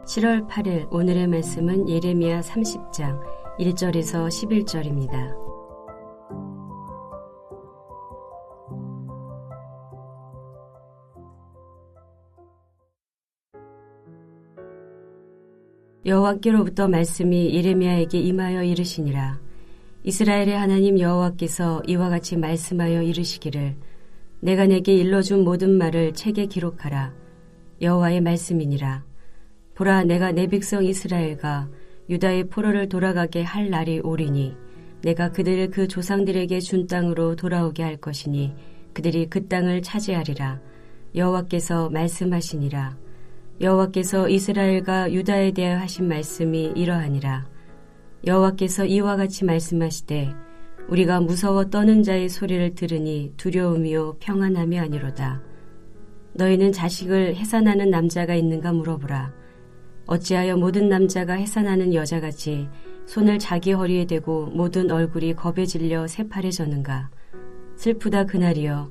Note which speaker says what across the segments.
Speaker 1: 7월 8일 오늘의 말씀은 예레미야 30장 1절에서 11절입니다. 여호와께로부터 말씀이 예레미야에게 임하여 이르시니라. 이스라엘의 하나님 여호와께서 이와 같이 말씀하여 이르시기를 내가 내게 일러준 모든 말을 책에 기록하라. 여호와의 말씀이니라. 보라, 내가 내 백성 이스라엘과 유다의 포로를 돌아가게 할 날이 오리니 내가 그들을 그 조상들에게 준 땅으로 돌아오게 할 것이니 그들이 그 땅을 차지하리라. 여호와께서 말씀하시니라. 여호와께서 이스라엘과 유다에 대하여 하신 말씀이 이러하니라. 여호와께서 이와 같이 말씀하시되 우리가 무서워 떠는 자의 소리를 들으니 두려움이요 평안함이 아니로다. 너희는 자식을 해산하는 남자가 있는가 물어보라. 어찌하여 모든 남자가 해산하는 여자같이 손을 자기 허리에 대고 모든 얼굴이 겁에 질려 새파래졌는가. 슬프다 그날이여.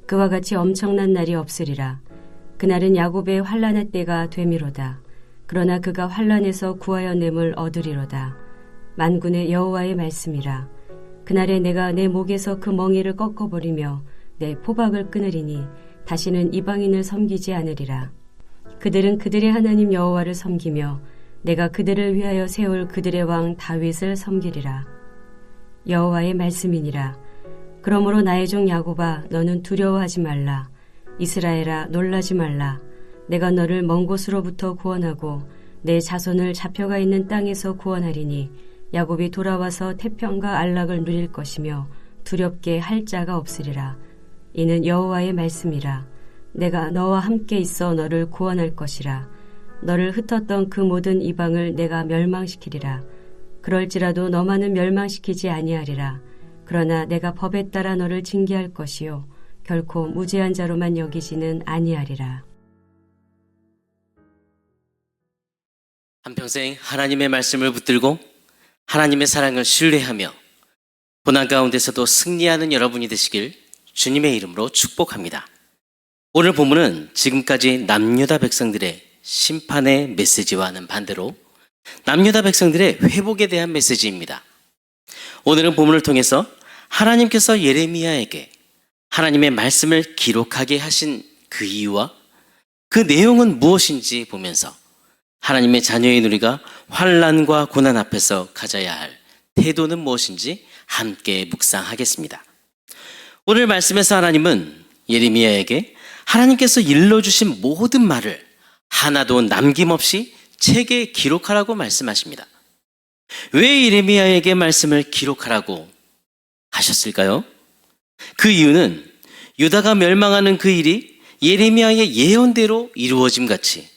Speaker 1: 그와 같이 엄청난 날이 없으리라. 그날은 야곱의 환난의 때가 되미로다. 그러나 그가 환난에서 구하여 냄을 얻으리로다. 만군의 여호와의 말씀이라. 그날에 내가 내 목에서 그 멍에를 꺾어버리며 내 포박을 끊으리니 다시는 이방인을 섬기지 않으리라. 그들은 그들의 하나님 여호와를 섬기며 내가 그들을 위하여 세울 그들의 왕 다윗을 섬기리라. 여호와의 말씀이니라. 그러므로 나의 종 야곱아, 너는 두려워하지 말라. 이스라엘아, 놀라지 말라. 내가 너를 먼 곳으로부터 구원하고 내 자손을 잡혀가 있는 땅에서 구원하리니 야곱이 돌아와서 태평과 안락을 누릴 것이며 두렵게 할 자가 없으리라. 이는 여호와의 말씀이라. 내가 너와 함께 있어 너를 구원할 것이라. 너를 흩었던 그 모든 이방을 내가 멸망시키리라. 그럴지라도 너만은 멸망시키지 아니하리라. 그러나 내가 법에 따라 너를 징계할 것이요 결코 무죄한 자로만 여기지는 아니하리라.
Speaker 2: 한평생 하나님의 말씀을 붙들고 하나님의 사랑을 신뢰하며 고난 가운데서도 승리하는 여러분이 되시길 주님의 이름으로 축복합니다. 오늘 본문은 지금까지 남유다 백성들의 심판의 메시지와는 반대로 남유다 백성들의 회복에 대한 메시지입니다. 오늘은 본문을 통해서 하나님께서 예레미야에게 하나님의 말씀을 기록하게 하신 그 이유와 그 내용은 무엇인지 보면서 하나님의 자녀인 우리가 환난과 고난 앞에서 가져야 할 태도는 무엇인지 함께 묵상하겠습니다. 오늘 말씀에서 하나님은 예레미야에게 하나님께서 일러주신 모든 말을 하나도 남김없이 책에 기록하라고 말씀하십니다. 왜 예레미야에게 말씀을 기록하라고 하셨을까요? 그 이유는 유다가 멸망하는 그 일이 예레미야의 예언대로 이루어짐 같이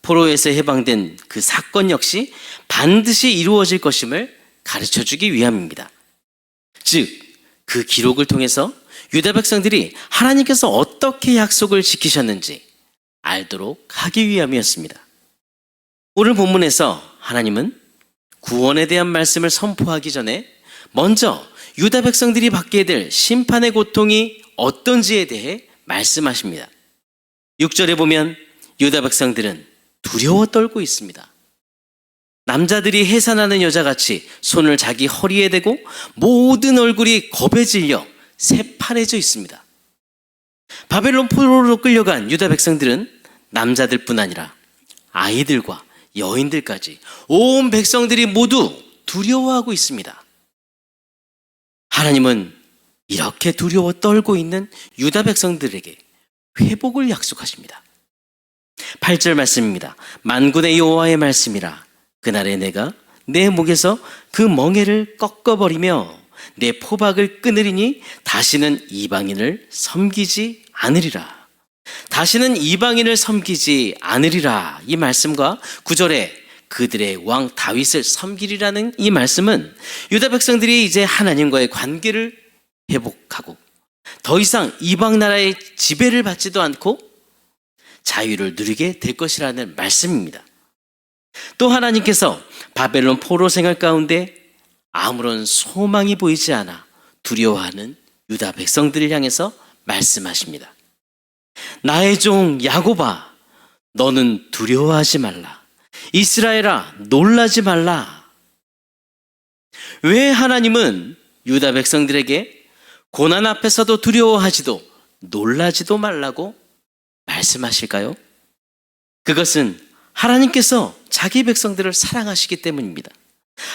Speaker 2: 포로에서 해방된 그 사건 역시 반드시 이루어질 것임을 가르쳐주기 위함입니다. 즉, 그 기록을 통해서 유다 백성들이 하나님께서 어떻게 약속을 지키셨는지 알도록 하기 위함이었습니다. 오늘 본문에서 하나님은 구원에 대한 말씀을 선포하기 전에 먼저 유다 백성들이 받게 될 심판의 고통이 어떤지에 대해 말씀하십니다. 6절에 보면 유다 백성들은 두려워 떨고 있습니다. 남자들이 해산하는 여자같이 손을 자기 허리에 대고 모든 얼굴이 겁에 질려 새파래져 있습니다. 바벨론 포로로 끌려간 유다 백성들은 남자들뿐 아니라 아이들과 여인들까지 온 백성들이 모두 두려워하고 있습니다. 하나님은 이렇게 두려워 떨고 있는 유다 백성들에게 회복을 약속하십니다. 8절 말씀입니다. 만군의 여호와의 말씀이라. 그날에 내가 내 목에서 그 멍에를 꺾어버리며 내 포박을 끊으리니 다시는 이방인을 섬기지 않으리라. 다시는 이방인을 섬기지 않으리라. 이 말씀과 9절에 그들의 왕 다윗을 섬기리라는 이 말씀은 유다 백성들이 이제 하나님과의 관계를 회복하고 더 이상 이방 나라의 지배를 받지도 않고 자유를 누리게 될 것이라는 말씀입니다. 또 하나님께서 바벨론 포로 생활 가운데 아무런 소망이 보이지 않아 두려워하는 유다 백성들을 향해서 말씀하십니다. 나의 종 야곱아, 너는 두려워하지 말라. 이스라엘아, 놀라지 말라. 왜 하나님은 유다 백성들에게 고난 앞에서도 두려워하지도 놀라지도 말라고 말씀하실까요? 그것은 하나님께서 자기 백성들을 사랑하시기 때문입니다.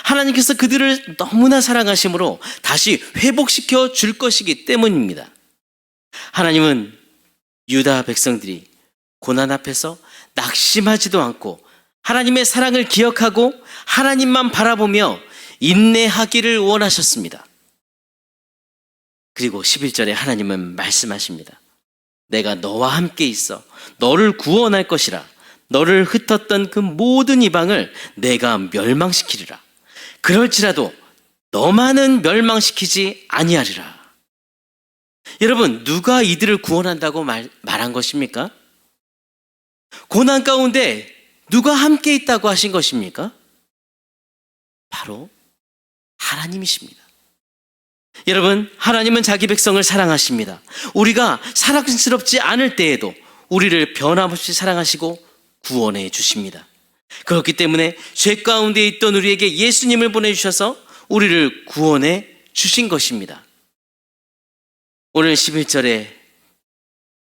Speaker 2: 하나님께서 그들을 너무나 사랑하심으로 다시 회복시켜 줄 것이기 때문입니다. 하나님은 유다 백성들이 고난 앞에서 낙심하지도 않고 하나님의 사랑을 기억하고 하나님만 바라보며 인내하기를 원하셨습니다. 그리고 11절에 하나님은 말씀하십니다. 내가 너와 함께 있어 너를 구원할 것이라. 너를 흩었던 그 모든 이방을 내가 멸망시키리라. 그럴지라도 너만은 멸망시키지 아니하리라. 여러분, 누가 이들을 구원한다고 말한 것입니까? 고난 가운데 누가 함께 있다고 하신 것입니까? 바로 하나님이십니다. 여러분, 하나님은 자기 백성을 사랑하십니다. 우리가 사랑스럽지 않을 때에도 우리를 변함없이 사랑하시고 구원해 주십니다. 그렇기 때문에 죄 가운데 있던 우리에게 예수님을 보내주셔서 우리를 구원해 주신 것입니다. 오늘 11절에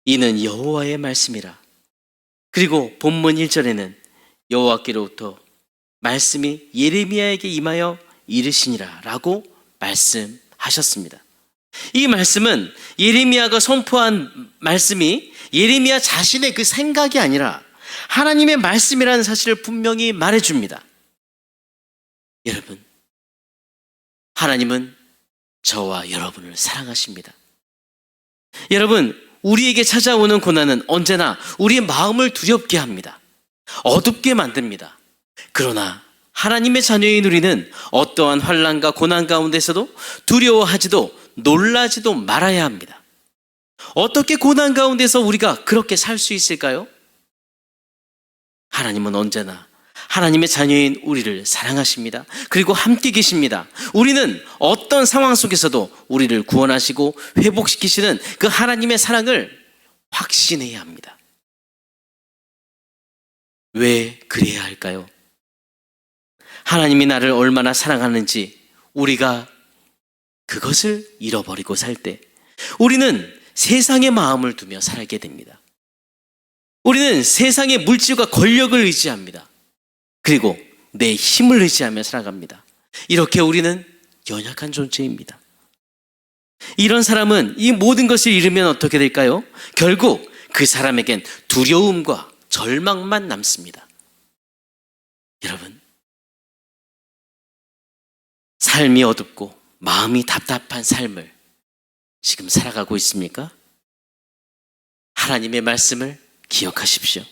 Speaker 2: 이는 여호와의 말씀이라. 그리고 본문 1절에는 여호와께로부터 말씀이 예레미야에게 임하여 이르시니라 라고 말씀하셨습니다. 이 말씀은 예레미야가 선포한 말씀이 예레미야 자신의 그 생각이 아니라 하나님의 말씀이라는 사실을 분명히 말해줍니다. 여러분, 하나님은 저와 여러분을 사랑하십니다. 여러분, 우리에게 찾아오는 고난은 언제나 우리의 마음을 두렵게 합니다. 어둡게 만듭니다. 그러나 하나님의 자녀인 우리는 어떠한 환난과 고난 가운데서도 두려워하지도 놀라지도 말아야 합니다. 어떻게 고난 가운데서 우리가 그렇게 살 수 있을까요? 하나님은 언제나 하나님의 자녀인 우리를 사랑하십니다. 그리고 함께 계십니다. 우리는 어떤 상황 속에서도 우리를 구원하시고 회복시키시는 그 하나님의 사랑을 확신해야 합니다. 왜 그래야 할까요? 하나님이 나를 얼마나 사랑하는지 우리가 그것을 잃어버리고 살 때 우리는 세상의 마음을 두며 살게 됩니다. 우리는 세상의 물질과 권력을 의지합니다. 그리고 내 힘을 의지하며 살아갑니다. 이렇게 우리는 연약한 존재입니다. 이런 사람은 이 모든 것을 잃으면 어떻게 될까요? 결국 그 사람에겐 두려움과 절망만 남습니다. 여러분, 삶이 어둡고 마음이 답답한 삶을 지금 살아가고 있습니까? 하나님의 말씀을 기억하십시오.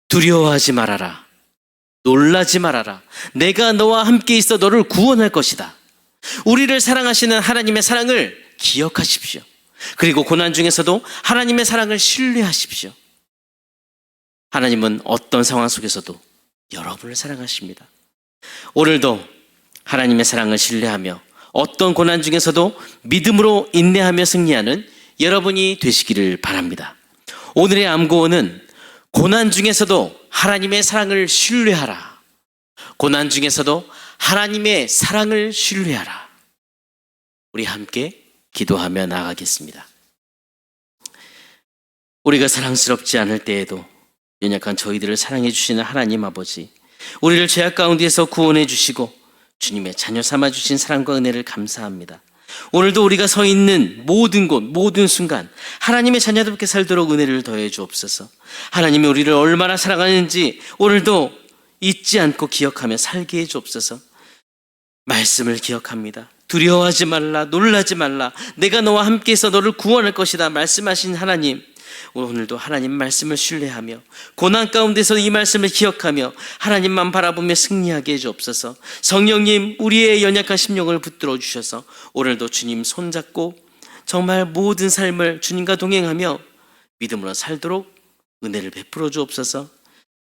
Speaker 2: 두려워하지 말아라. 놀라지 말아라. 내가 너와 함께 있어 너를 구원할 것이다. 우리를 사랑하시는 하나님의 사랑을 기억하십시오. 그리고 고난 중에서도 하나님의 사랑을 신뢰하십시오. 하나님은 어떤 상황 속에서도 여러분을 사랑하십니다. 오늘도 하나님의 사랑을 신뢰하며 어떤 고난 중에서도 믿음으로 인내하며 승리하는 여러분이 되시기를 바랍니다. 오늘의 암구호는 고난 중에서도 하나님의 사랑을 신뢰하라. 고난 중에서도 하나님의 사랑을 신뢰하라. 우리 함께 기도하며 나아가겠습니다. 우리가 사랑스럽지 않을 때에도 연약한 저희들을 사랑해 주시는 하나님 아버지, 우리를 죄악 가운데에서 구원해 주시고 주님의 자녀 삼아 주신 사랑과 은혜를 감사합니다. 오늘도 우리가 서 있는 모든 곳, 모든 순간 하나님의 자녀답게 살도록 은혜를 더해 주옵소서. 하나님이 우리를 얼마나 사랑하는지 오늘도 잊지 않고 기억하며 살게 해 주옵소서. 말씀을 기억합니다. 두려워하지 말라, 놀라지 말라, 내가 너와 함께해서 너를 구원할 것이다 말씀하신 하나님, 오늘도 하나님 말씀을 신뢰하며 고난 가운데서 이 말씀을 기억하며 하나님만 바라보며 승리하게 해주옵소서. 성령님, 우리의 연약한 심령을 붙들어 주셔서 오늘도 주님 손잡고 정말 모든 삶을 주님과 동행하며 믿음으로 살도록 은혜를 베풀어 주옵소서.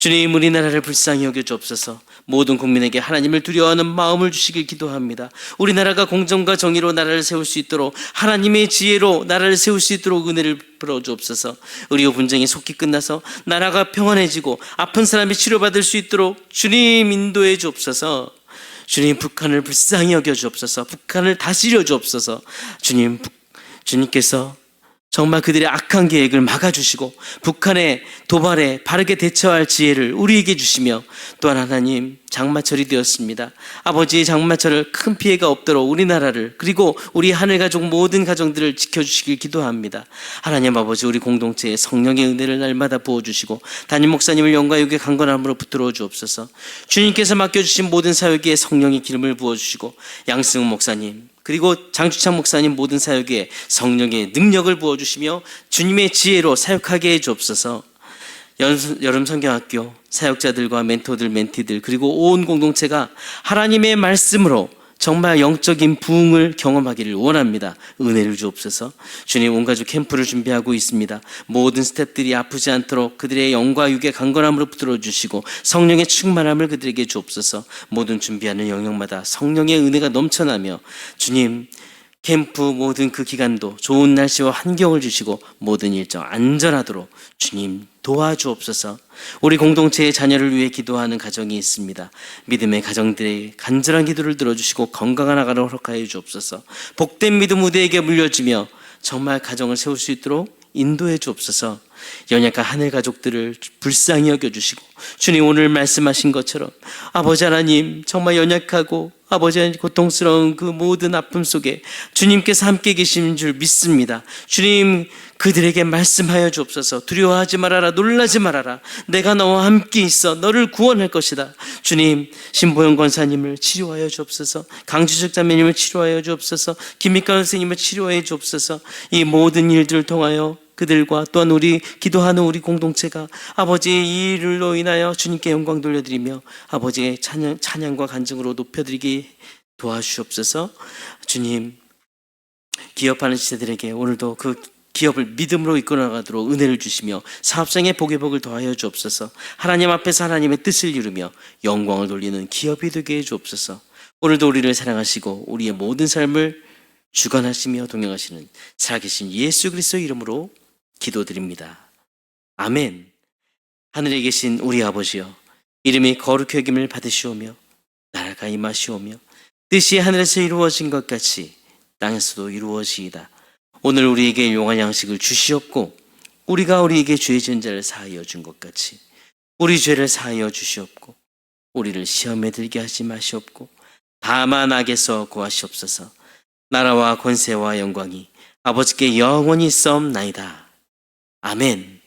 Speaker 2: 주님, 우리나라를 불쌍히 여겨 주옵소서. 모든 국민에게 하나님을 두려워하는 마음을 주시길 기도합니다. 우리나라가 공정과 정의로 나라를 세울 수 있도록, 하나님의 지혜로 나라를 세울 수 있도록 은혜를 베풀어 주옵소서. 의료 분쟁이 속히 끝나서 나라가 평안해지고 아픈 사람이 치료받을 수 있도록 주님 인도해 주옵소서. 주님, 북한을 불쌍히 여겨 주옵소서. 북한을 다스려 주옵소서. 주님께서 정말 그들의 악한 계획을 막아주시고 북한의 도발에 바르게 대처할 지혜를 우리에게 주시며, 또한 하나님, 장마철이 되었습니다. 아버지의 장마철을 큰 피해가 없도록 우리나라를, 그리고 우리 하늘가족 모든 가정들을 지켜주시길 기도합니다. 하나님 아버지, 우리 공동체에 성령의 은혜를 날마다 부어주시고 담임 목사님을 영과 육의 강건함으로 붙들어 주옵소서. 주님께서 맡겨주신 모든 사역에 성령의 기름을 부어주시고 양승훈 목사님, 그리고 장주창 목사님 모든 사역에 성령의 능력을 부어주시며 주님의 지혜로 사역하게 해주옵소서. 여름 성경학교 사역자들과 멘토들, 멘티들, 그리고 온 공동체가 하나님의 말씀으로 정말 영적인 부흥을 경험하기를 원합니다. 은혜를 주옵소서. 주님, 온가족 캠프를 준비하고 있습니다. 모든 스태프들이 아프지 않도록 그들의 영과 육의 강건함으로 붙들어 주시고 성령의 충만함을 그들에게 주옵소서. 모든 준비하는 영역마다 성령의 은혜가 넘쳐나며 주님, 캠프 모든 그 기간도 좋은 날씨와 환경을 주시고 모든 일정 안전하도록 주님 도와주옵소서. 우리 공동체의 자녀를 위해 기도하는 가정이 있습니다. 믿음의 가정들의 간절한 기도를 들어주시고 건강한 아가를 허락하여 주옵소서. 복된 믿음 우대에게 물려주며 정말 가정을 세울 수 있도록 인도해 주옵소서. 연약한 하늘 가족들을 불쌍히 여겨주시고 주님, 오늘 말씀하신 것처럼 아버지 하나님, 정말 연약하고 아버지 하나님 고통스러운 그 모든 아픔 속에 주님께서 함께 계신 줄 믿습니다. 주님, 그들에게 말씀하여 주옵소서. 두려워하지 말아라, 놀라지 말아라, 내가 너와 함께 있어 너를 구원할 것이다. 주님, 신보영 권사님을 치료하여 주옵소서. 강주석 자매님을 치료하여 주옵소서. 김미까 선생님을 치료하여 주옵소서. 이 모든 일들을 통하여 그들과 또한 우리 기도하는 우리 공동체가 아버지의 이 일로 인하여 주님께 영광 돌려드리며 아버지의 찬양과 간증으로 높여드리게 도와주시옵소서. 주님, 기업하는 지체들에게 오늘도 그 기업을 믿음으로 이끌어 나가도록 은혜를 주시며 사업장의 복의 복을 더하여 주옵소서. 하나님 앞에서 하나님의 뜻을 이루며 영광을 돌리는 기업이 되게 해 주옵소서. 오늘도 우리를 사랑하시고 우리의 모든 삶을 주관하시며 동행하시는 살아계신 예수 그리스도의 이름으로 기도드립니다. 아멘. 하늘에 계신 우리 아버지여, 이름이 거룩히 여김을 받으시오며 나라가 임하시오며 뜻이 하늘에서 이루어진 것 같이 땅에서도 이루어지이다. 오늘 우리에게 일용할 양식을 주시옵고 우리가 우리에게 죄 지은 자를 사하여 준 것 같이 우리 죄를 사하여 주시옵고 우리를 시험에 들게 하지 마시옵고 다만 악에서 구하시옵소서. 나라와 권세와 영광이 아버지께 영원히 있사옵나이다. 아멘.